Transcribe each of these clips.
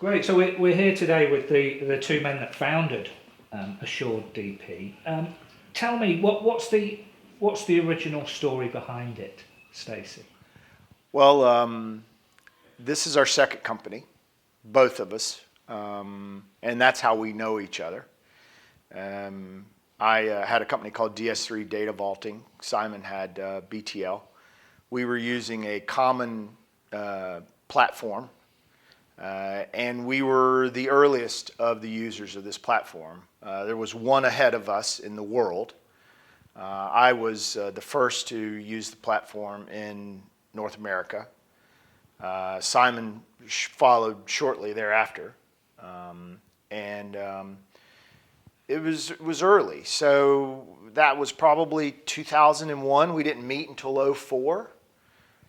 Great. So we're here today with the two men that founded Assured DP. Tell me what's the original story behind it, Stacey? Well, this is our second company, both of us, and that's how we know each other. I had a company called DS3 Data Vaulting. Simon had BTL. We were using a common platform, and we were the earliest of the users of this platform. There was one ahead of us in the world. I was the first to use the platform in North America. Simon followed shortly thereafter, and it was early. So that was probably 2001. We didn't meet until '04,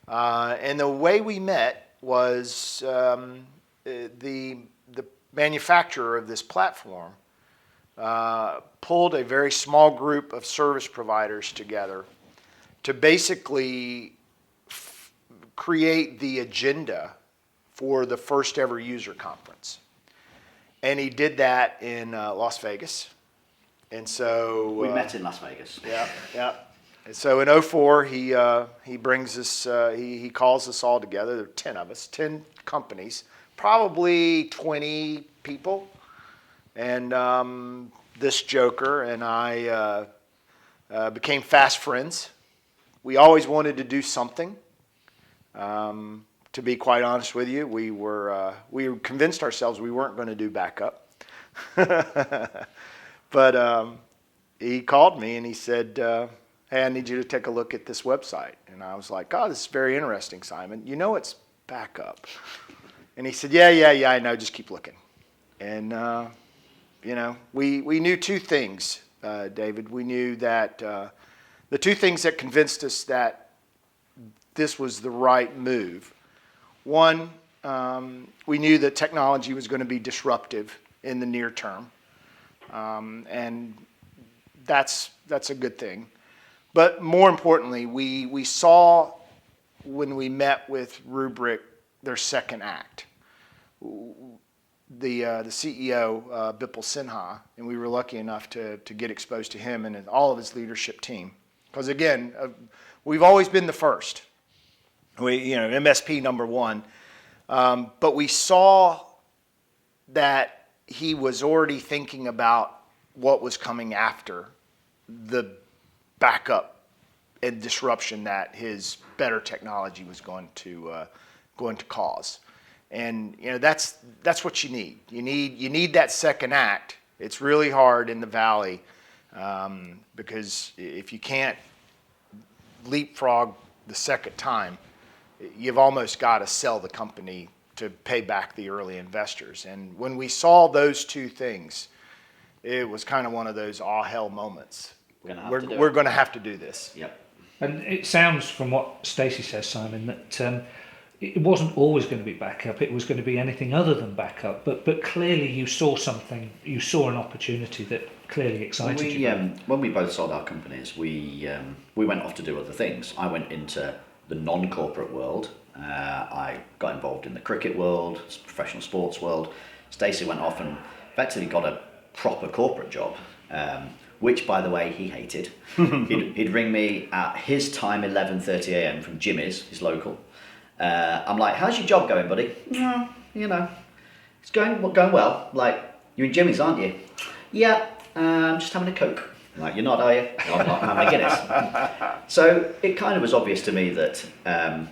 and the way we met was the manufacturer of this platform pulled a very small group of service providers together to basically create the agenda for the first ever user conference. And he did that in Las Vegas. And so we met in Las Vegas. Yeah. And so in '04, he brings us, he calls us all together. There are 10 of us, 10 companies, probably 20 people. And this joker and I became fast friends. We always wanted to do something. To be quite honest with you, we convinced ourselves we weren't going to do backup. But he called me and he said, hey, I need you to take a look at this website. And I was like, oh, this is very interesting, Simon. You know it's backup. And he said, yeah, I know, just keep looking. And, we knew two things, David. We knew that the two things that convinced us that this was the right move. One, we knew that technology was going to be disruptive in the near term, and that's a good thing. But more importantly, we saw when we met with Rubrik their second act. The CEO, Bipul Sinha, and we were lucky enough to get exposed to him and all of his leadership team. Because again, we've always been the first. MSP number one. But we saw that he was already thinking about what was coming after the backup and disruption that his better technology was going to cause. And that's what you need. You need that second act. It's really hard in the Valley because if you can't leapfrog the second time, you've almost got to sell the company to pay back the early investors. And when we saw those two things, it was kind of one of those hell moments. We're going to have to do this. Yep. And it sounds from what Stacey says, Simon, that it wasn't always going to be backup. It was going to be anything other than backup. But clearly you saw something. You saw an opportunity that clearly excited you. When we both sold our companies, we went off to do other things. I went into the non-corporate world. I got involved in the cricket world, professional sports world. Stacey went off and effectively got a proper corporate job, which, by the way, he hated. He'd ring me at his time, 11:30 a.m. from Jimmy's, his local. I'm like, how's your job going, buddy? It's going well. Like, you're in Jimmy's, aren't you? Yeah, I'm just having a Coke. I'm like, you're not, are you? No, I'm not having a Guinness. So it kind of was obvious to me that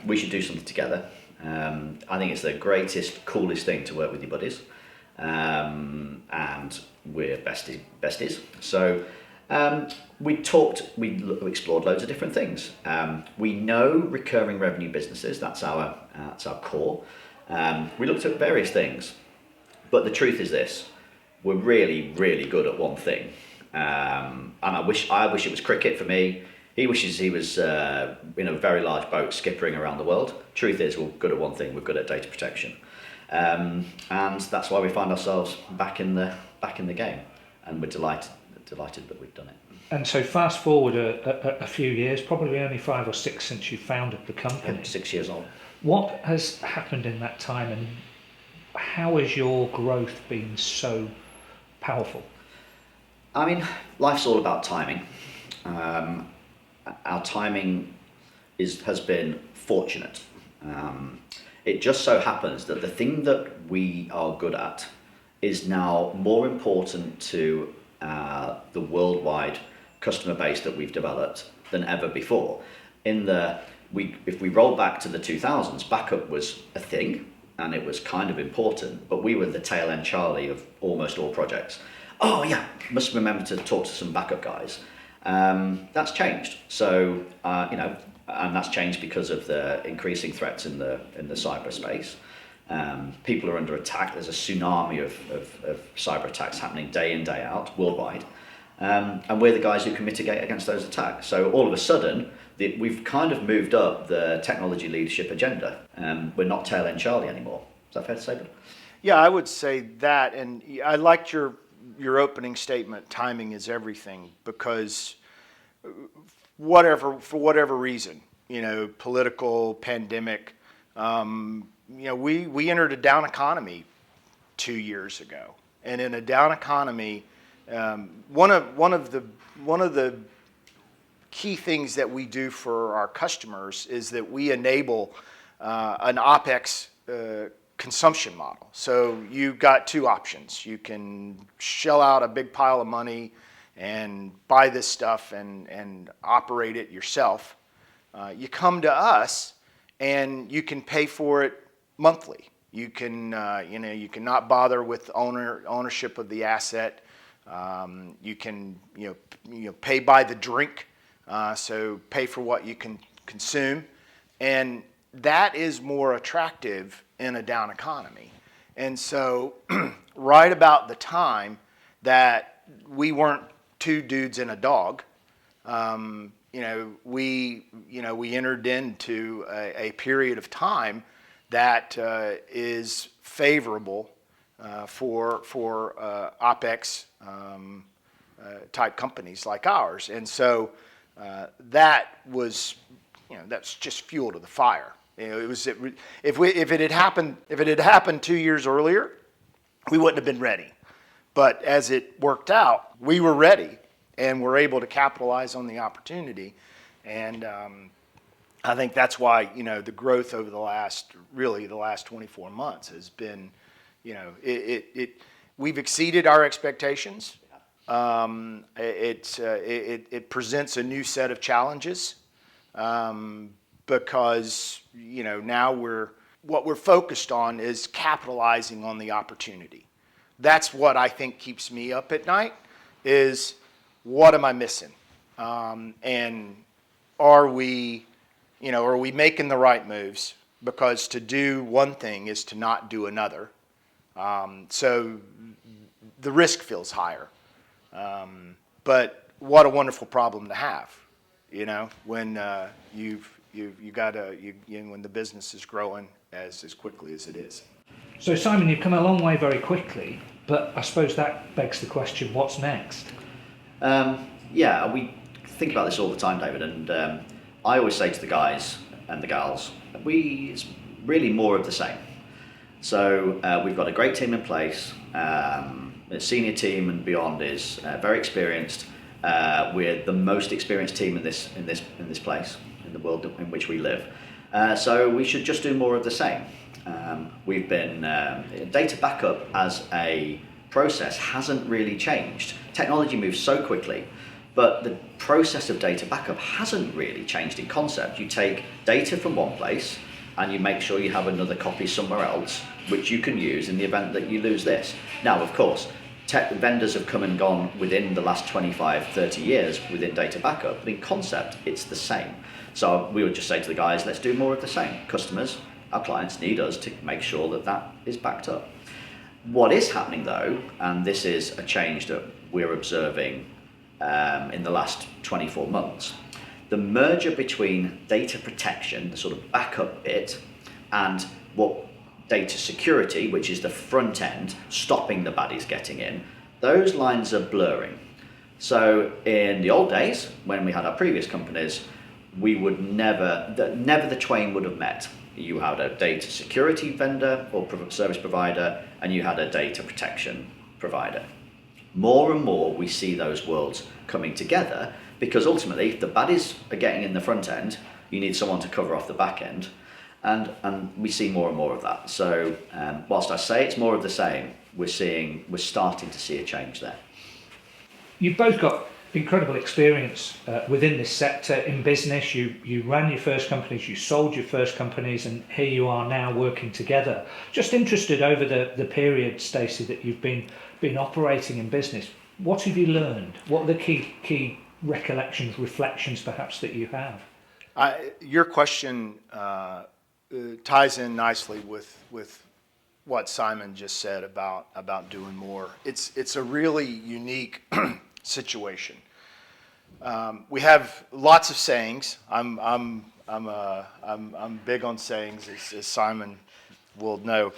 we should do something together. I think it's the greatest, coolest thing to work with your buddies. And we're besties. So we explored loads of different things. We know recurring revenue businesses, that's our core. We looked at various things, but the truth is this: we're really, really good at one thing. And I wish it was cricket for me. He wishes he was in a very large boat skippering around the world. Truth is, we're good at one thing: we're good at data protection, and that's why we find ourselves back in the game, and we're delighted that we've done it. And so fast forward a few years, probably only 5 or 6 since you founded the company. 6 years old. What has happened in that time, and how has your growth been so powerful? I mean, life's all about timing. Our timing has been fortunate. It just so happens that the thing that we are good at is now more important to the worldwide customer base that we've developed than ever before. If we roll back to the 2000s, backup was a thing and it was kind of important, but we were the tail end Charlie of almost all projects. Oh yeah, must remember to talk to some backup guys. That's changed. So and that's changed because of the increasing threats in the cyberspace. People are under attack. There's a tsunami of cyber attacks happening day in, day out, worldwide. And we're the guys who can mitigate against those attacks. So all of a sudden, we've kind of moved up the technology leadership agenda. We're not tail end Charlie anymore. Is that fair to say, Bill? Yeah, I would say that, and I liked your opening statement, timing is everything, because for whatever reason, political, pandemic, we entered a down economy 2 years ago. And in a down economy, one of the key things that we do for our customers is that we enable an OpEx consumption model. So you've got two options. You can shell out a big pile of money and buy this stuff and operate it yourself. You come to us and you can pay for it monthly. You can you can not bother with ownership of the asset. You can pay by the drink, so pay for what you can consume, and that is more attractive in a down economy. And so right about the time that we weren't two dudes and a dog, we entered into a period of time that is favorable for OpEx type companies like ours. And so that was, that's just fuel to the fire. If it had happened 2 years earlier, we wouldn't have been ready. But as it worked out, we were ready and were able to capitalize on the opportunity. And I think that's why the growth over the last 24 months has been, we've exceeded our expectations. It presents a new set of challenges. Because now what we're focused on is capitalizing on the opportunity. That's what I think keeps me up at night, is what am I missing? And are we making the right moves? Because to do one thing is to not do another. So the risk feels higher. But what a wonderful problem to have, when when the business is growing as quickly as it is. So Simon, you've come a long way very quickly, but I suppose that begs the question, what's next? We think about this all the time, David, and I always say to the guys and the gals, it's really more of the same. So we've got a great team in place. The senior team and beyond is very experienced. We're the most experienced team in this place, in the world in which we live. So we should just do more of the same. We've been data backup as a process hasn't really changed. Technology moves so quickly, but the process of data backup hasn't really changed in concept. You take data from one place and you make sure you have another copy somewhere else, which you can use in the event that you lose this. Now, of course, tech vendors have come and gone within the last 25, 30 years within data backup, but in concept, it's the same. So we would just say to the guys, let's do more of the same. Customers, our clients need us to make sure that is backed up. What is happening though, and this is a change that we're observing in the last 24 months, the merger between data protection, the sort of backup bit, and what data security, which is the front end, stopping the baddies getting in, those lines are blurring. So in the old days, when we had our previous companies, we would never the twain would have met. you had a data security vendor or service provider, and you had a data protection provider. More and more we see those worlds coming together, because ultimately if the baddies are getting in the front end, you need someone to cover off the back end, and we see more and more of that. So whilst I say it's more of the same, we're starting to see a change there. You've both got incredible experience within this sector in business. You ran your first companies, you sold your first companies, and here you are now working together. Just interested over the period, Stacey, that you've been operating in business. What have you learned? What are the key recollections, reflections perhaps that you have? Your question ties in nicely with what Simon just said about doing more. It's a really unique situation. We have lots of sayings. I'm big on sayings, as Simon will know.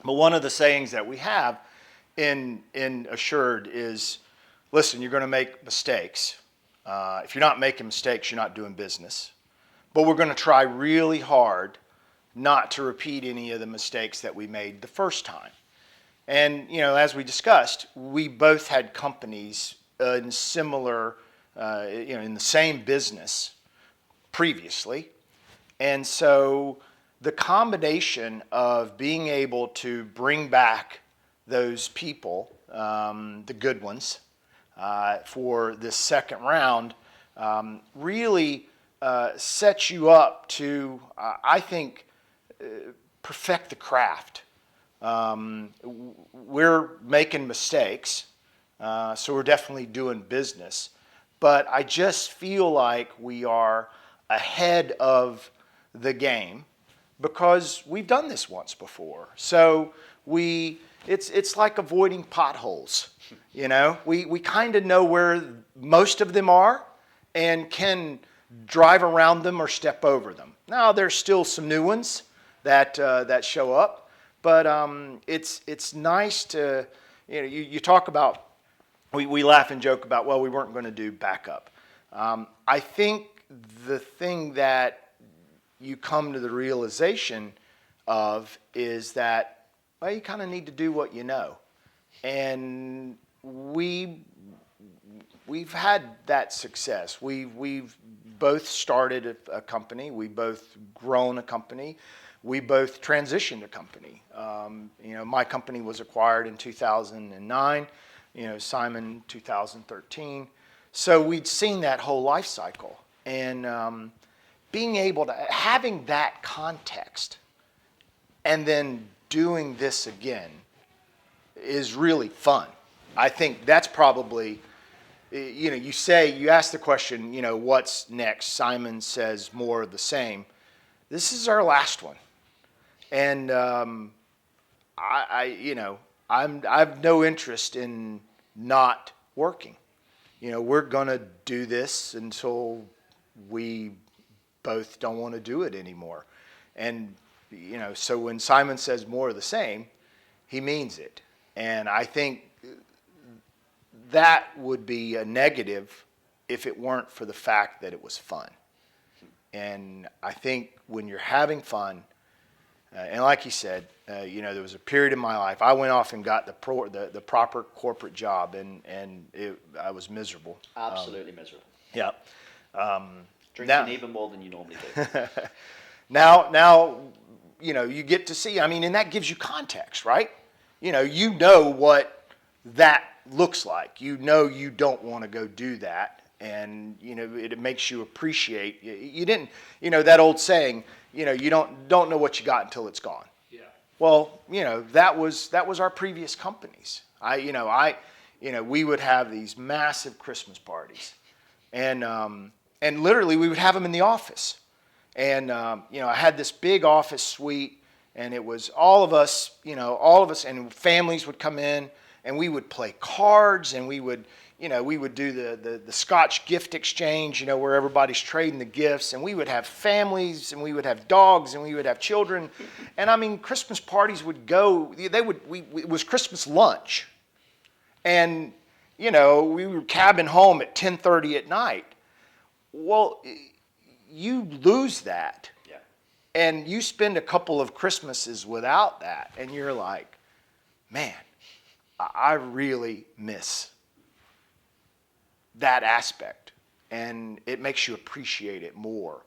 But one of the sayings that we have in Assured is, listen, you're going to make mistakes. If you're not making mistakes, you're not doing business. But we're going to try really hard not to repeat any of the mistakes that we made the first time. And, as we discussed, we both had companies in similar, in the same business previously. And so the combination of being able to bring back those people, the good ones, for this second round, really sets you up to, I think, perfect the craft. We're making mistakes, so we're definitely doing business. But I just feel like we are ahead of the game because we've done this once before. So it's like avoiding potholes. We kind of know where most of them are and can drive around them or step over them. Now there's still some new ones that show up, but it's nice to you talk about. We laugh and joke about, well, we weren't going to do backup. I think the thing that you come to the realization of is that, well, you kind of need to do what you know. And we've had that success. We've both started a company. We've both grown a company. We both transitioned a company. My company was acquired in 2009. Simon 2013. So we'd seen that whole life cycle, and being able to having that context, and then doing this again is really fun. I think that's probably, you ask the question, what's next? Simon says more of the same. This is our last one, and I've no interest in not working. We're going to do this until we both don't want to do it anymore. And, so when Simon says more of the same, he means it. And I think that would be a negative if it weren't for the fact that it was fun. And I think when you're having fun, and like he said, there was a period in my life I went off and got the proper corporate job, and I was miserable. Absolutely miserable. Yeah. Drinking even more than you normally do. Now, you get to see. And that gives you context, right? You know what that looks like. You don't want to go do that, and it makes you appreciate. You didn't. That old saying. You don't know what you got until it's gone. Yeah. Well, that was our previous companies. We would have these massive Christmas parties, and literally we would have them in the office, and I had this big office suite, and it was all of us, and families would come in, and we would play cards, and we would do the Scotch gift exchange, where everybody's trading the gifts, and we would have families, and we would have dogs, and we would have children, and Christmas parties would go. It was Christmas lunch, and we were cabbing home at 10:30 at night. Well, you lose that. Yeah. And you spend a couple of Christmases without that, and you're like, man, I really miss that aspect. And it makes you appreciate it more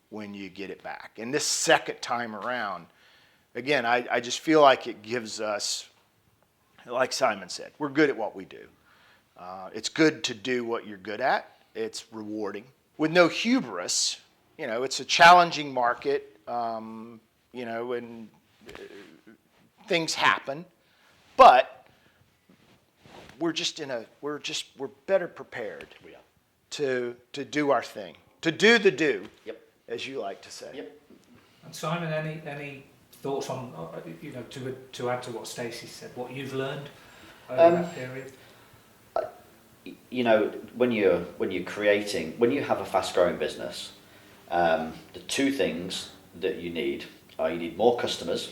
when you get it back. And this second time around, again, I just feel like it gives us, like Simon said, we're good at what we do. It's good to do what you're good at. It's rewarding. With no hubris, it's a challenging market, and things happen, but we're better prepared to do our thing, to do the do, as you like to say. Yep. And Simon, any thoughts on to add to what Stacey said, what you've learned over that period? When you have a fast growing business, the two things that you need are you need more customers,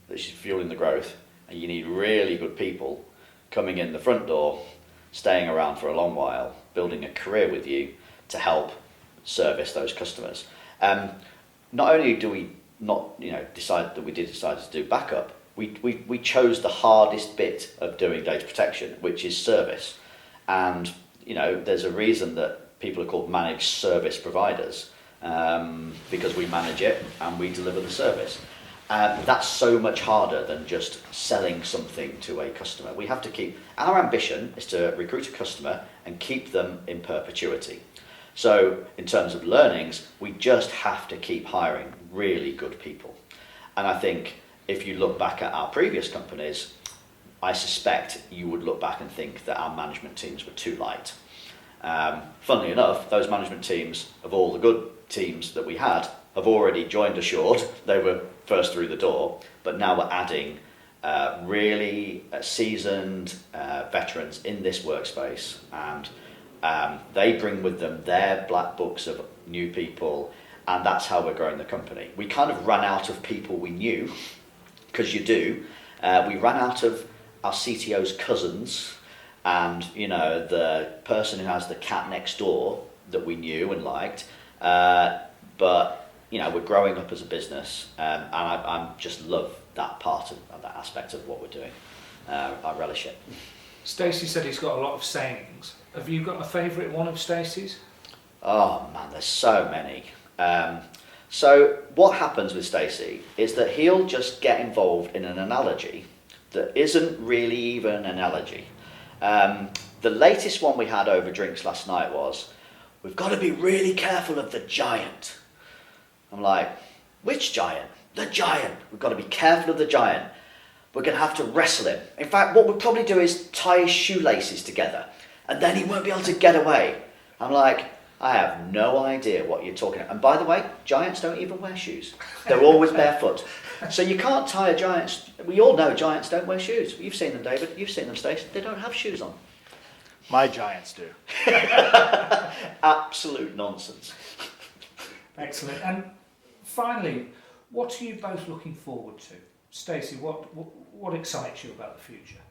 which is fueling the growth, and you need really good people coming in the front door, staying around for a long while, building a career with you to help service those customers. Not only do we not decide to do backup, we chose the hardest bit of doing data protection, which is service. And there's a reason that people are called managed service providers, because we manage it and we deliver the service. That's so much harder than just selling something to a customer. We have to our ambition is to recruit a customer and keep them in perpetuity. So in terms of learnings, we just have to keep hiring really good people. And I think if you look back at our previous companies, I suspect you would look back and think that our management teams were too light. Funnily enough, those management teams of all the good teams that we had have already joined Assured. They were first through the door, but now we're adding really seasoned veterans in this workspace, and they bring with them their black books of new people, and that's how we're growing the company. We kind of ran out of people we knew, because you do. We ran out of our CTO's cousins, and the person who has the cat next door that we knew and liked. But we're growing up as a business, and I just love that part of that aspect of what we're doing. I relish it. Stacey said he's got a lot of sayings. Have you got a favourite one of Stacey's? Oh man, there's so many. So what happens with Stacey is that he'll just get involved in an analogy that isn't really even an analogy. The latest one we had over drinks last night was, we've got to be really careful of the giant. I'm like, which giant? The giant. We've got to be careful of the giant. We're going to have to wrestle him. In fact, what we'll probably do is tie his shoelaces together, and then he won't be able to get away. I'm like, I have no idea what you're talking about. And by the way, giants don't even wear shoes. They're always barefoot. So you can't tie a giant. We all know giants don't wear shoes. You've seen them, David. You've seen them, Stacey. They don't have shoes on. My giants do. Absolute nonsense. Excellent. And finally, what are you both looking forward to? Stacey, what excites you about the future?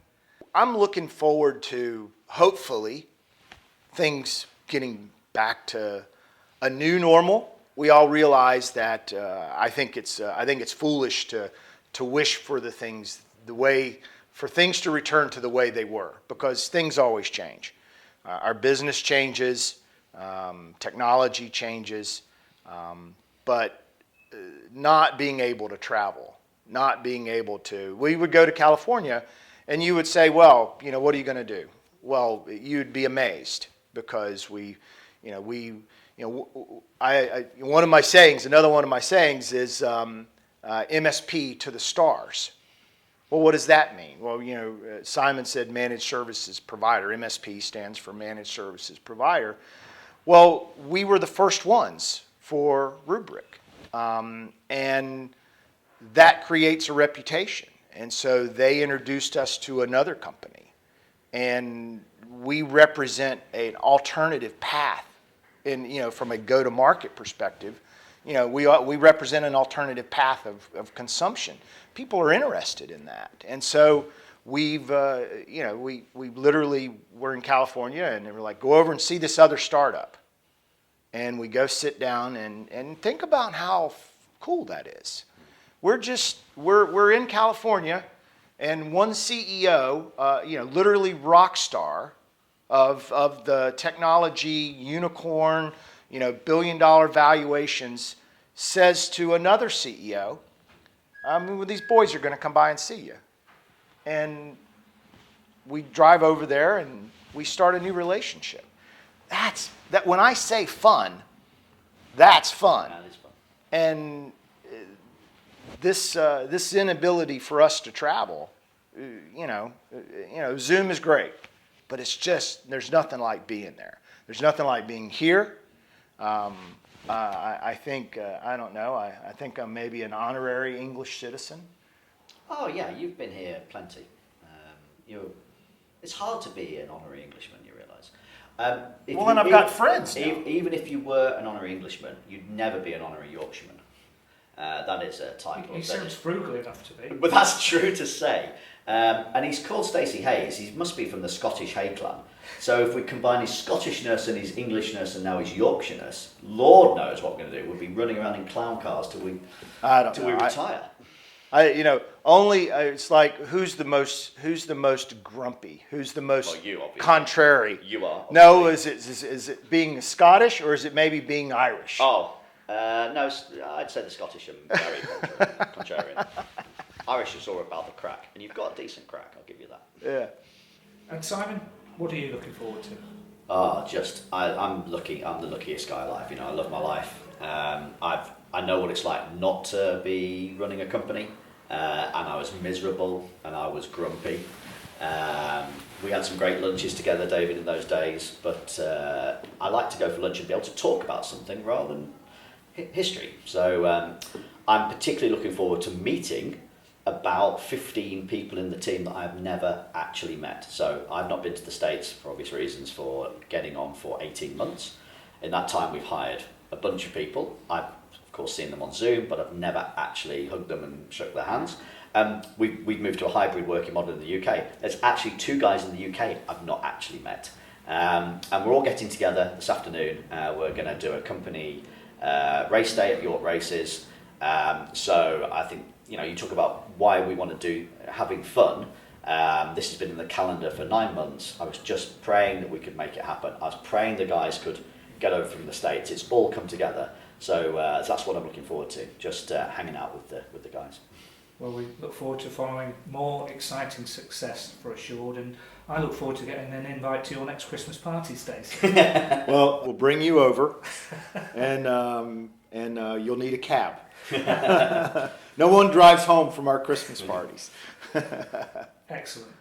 I'm looking forward to, hopefully, things getting back to a new normal. We all realize that I think it's foolish to wish for things to return to the way they were, because things always change. Our business changes, technology changes, but not being able to travel, we would go to California, and you would say, well, what are you going to do? Well, you'd be amazed, because another one of my sayings is MSP to the stars. Well, what does that mean? Well, Simon said managed services provider. MSP stands for managed services provider. Well, we were the first ones for Rubrik, and that creates a reputation. And so they introduced us to another company, and we represent an alternative path. From a go-to-market perspective, we represent an alternative path of consumption. People are interested in that, and so we literally were in California, and they were like, go over and see this other startup, and we go sit down and think about how cool that is. We're in California, and one CEO, literally rock star of the technology unicorn, billion-dollar valuations, says to another CEO, well, these boys are going to come by and see you. And we drive over there and we start a new relationship. That when I say fun, that's fun. That is fun. And this inability for us to travel, Zoom is great, but it's just, there's nothing like being there. There's nothing like being here. I think, I don't know, I think I'm maybe an honorary English citizen. Oh yeah, you've been here plenty. It's hard to be an honorary Englishman, you realise. And I've got friends now. Even if you were an honorary Englishman, you'd never be an honorary Yorkshireman. That is a title. He sounds frugal enough to be. But that's true to say. And he's called Stacey Hayes. He must be from the Scottish Hay clan. So if we combine his Scottishness and his Englishness and now his Yorkshireness, Lord knows what we're going to do. We'll be running around in clown cars till we retire. It's like who's the most grumpy? Who's the most Well, you, obviously. contrary? You are. No, is it being Scottish or is it maybe being Irish? Oh, no, I'd say the Scottish are very contrarian. Irish is all about the crack, and you've got a decent crack, I'll give you that. Yeah. And Simon, what are you looking forward to? I'm the luckiest guy alive. I love my life. I know what it's like not to be running a company, and I was miserable and I was grumpy. We had some great lunches together, David, in those days. But I like to go for lunch and be able to talk about something rather than history. So I'm particularly looking forward to meeting about 15 people in the team that I've never actually met. So I've not been to the States for obvious reasons for getting on for 18 months. In that time we've hired a bunch of people. I've of course seen them on Zoom, but I've never actually hugged them and shook their hands. We've moved to a hybrid working model in the UK. There's actually 2 guys in the UK I've not actually met. And we're all getting together this afternoon. We're going to do a company race day at York Races. So I think, you talk about why we want to do having fun. This has been in the calendar for 9 months. I was just praying that we could make it happen. I was praying the guys could get over from the States. It's all come together. So that's what I'm looking forward to, just hanging out with the guys. Well, we look forward to following more exciting success for Assured, and I look forward to getting an invite to your next Christmas party, Stacey. Well, we'll bring you over, and you'll need a cab. No one drives home from our Christmas parties. Excellent.